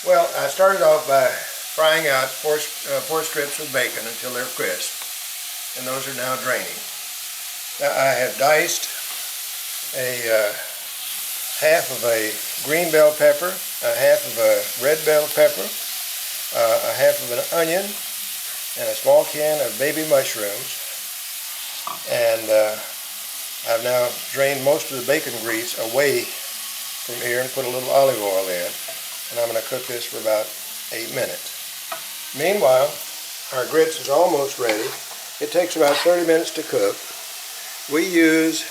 Well, I started off by frying out four strips of bacon until they're crisp, and those are now draining. Now I have diced a half of a green bell pepper, a half of a red bell pepper, a half of an onion, and a small can of baby mushrooms. And I've now drained most of the bacon grease away from here and put a little olive oil in. And I'm going to cook this for about 8 minutes. Meanwhile, our grits is almost ready. It takes about 30 minutes to cook. We use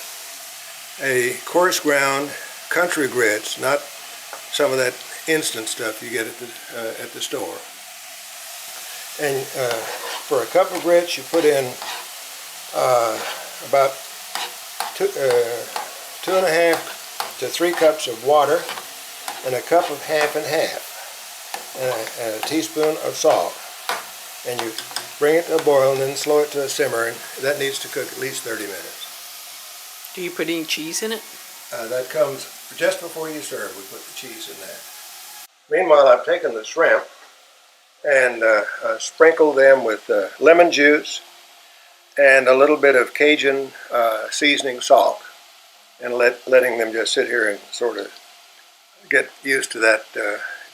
a coarse ground country grits, not some of that instant stuff you get at the store. And for a cup of grits, you put in about 2.5 to 3 cups of water, and a cup of half and half, and a teaspoon of salt. And you bring it to a boil and then slow it to a simmer, and that needs to cook at least 30 minutes. Do you put any cheese in it? That comes just before you serve. We put the cheese in that. Meanwhile, I've taken the shrimp and sprinkled them with lemon juice and a little bit of Cajun seasoning salt, and letting them just sit here and sort of get used to that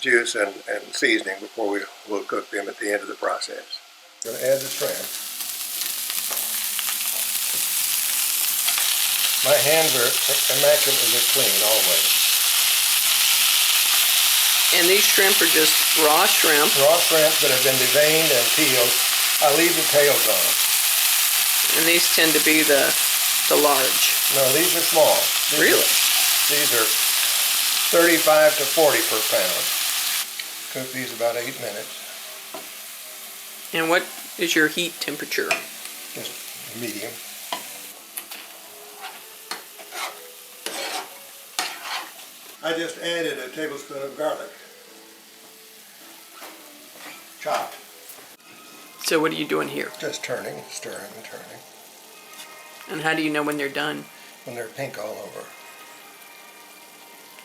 juice and seasoning before we'll cook them at the end of the process. I'm going to add the shrimp. My hands are immaculately clean always. And these shrimp are just raw shrimp? Raw shrimp that have been deveined and peeled. I leave the tails on. And these tend to be the large? No, these are small. Really? These are 35 to 40 per pound. Cook these about 8 minutes. And what is your heat temperature? Just medium. I just added a tablespoon of garlic, chopped. So what are you doing here? Just turning, stirring and turning. And how do you know when they're done? When they're pink all over.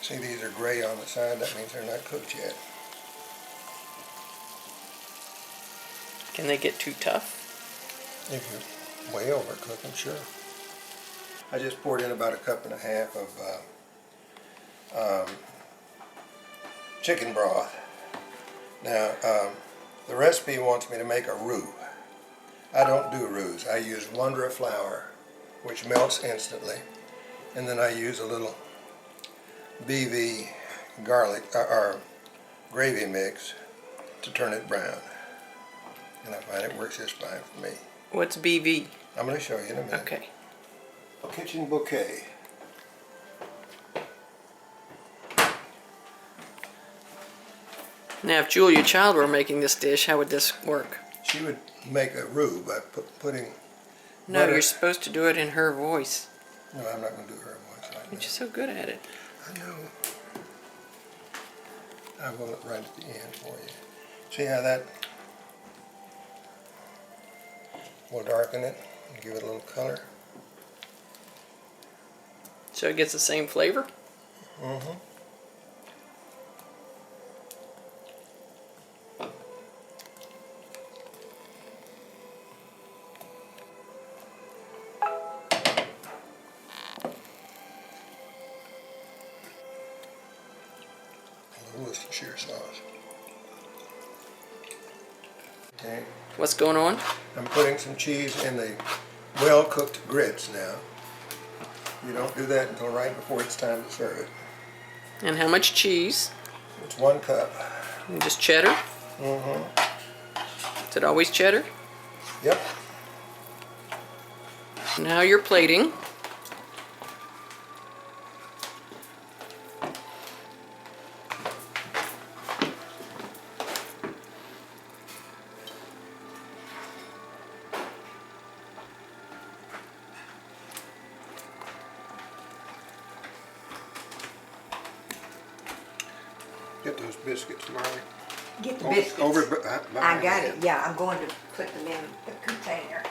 See, these are gray on the side. That means they're not cooked yet. Can they get too tough? If you're way overcook them, sure. I just poured in about a cup and a half of chicken broth. Now, the recipe wants me to make a roux. I don't do roux. I use Wondra flour, which melts instantly, and then I use a little BV garlic or gravy mix to turn it brown, and I find it works just fine for me. What's BV? I'm going to show you in a minute. Okay. Kitchen bouquet. Now, if Julia Child were making this dish, how would this work? She would make a roux by putting No, butter. you're supposed to do it in her voice. No, I'm not going to do her voice like You're that. just so good at it. I know. I will right at the end for you. See how that will darken it and give it a little color? So it gets the same flavor? Mm-hmm. Worcestershire sauce. Okay. What's going on? I'm putting some cheese in the well-cooked grits now. You don't do that until right before it's time to serve it. And how much cheese? It's 1 cup. And just cheddar? Mm-hmm. Is it always cheddar? Yep. Now you're plating. Get those biscuits, Marley. Get the biscuits. Behind I got you. it. Yeah, I'm going to put them in the container.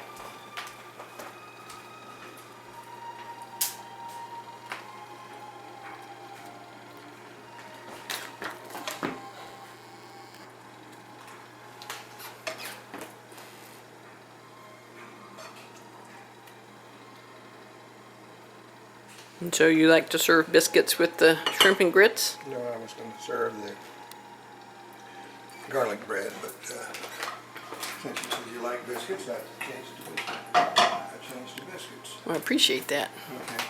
And so you like to serve biscuits with the shrimp and grits? No, I was going to serve the garlic bread, but since you said you like biscuits, I changed to biscuits. I appreciate that. Okay.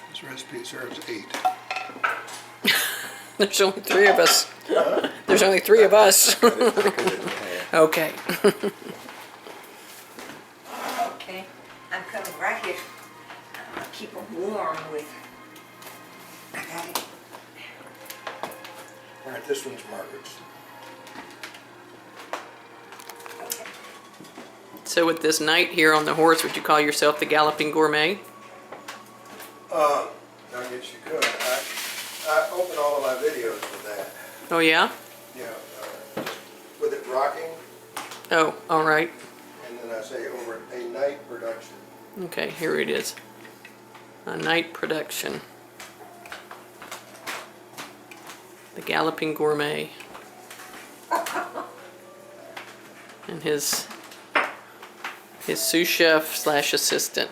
This recipe serves 8. There's only 3 of us. There's only 3 of us. I cut it in half. Okay. Okay, I'm coming right here. I'm gonna keep them warm with. I got it. All right, this one's Margaret's. Okay. So with this night here on the horse, would you call yourself the Galloping Gourmet? I guess you could. I open all of my videos with that. Oh yeah? Yeah, with it rocking, Oh, all right. and then I say over a night production. Okay, here it is. A night production. The Galloping Gourmet. And his sous chef / assistant.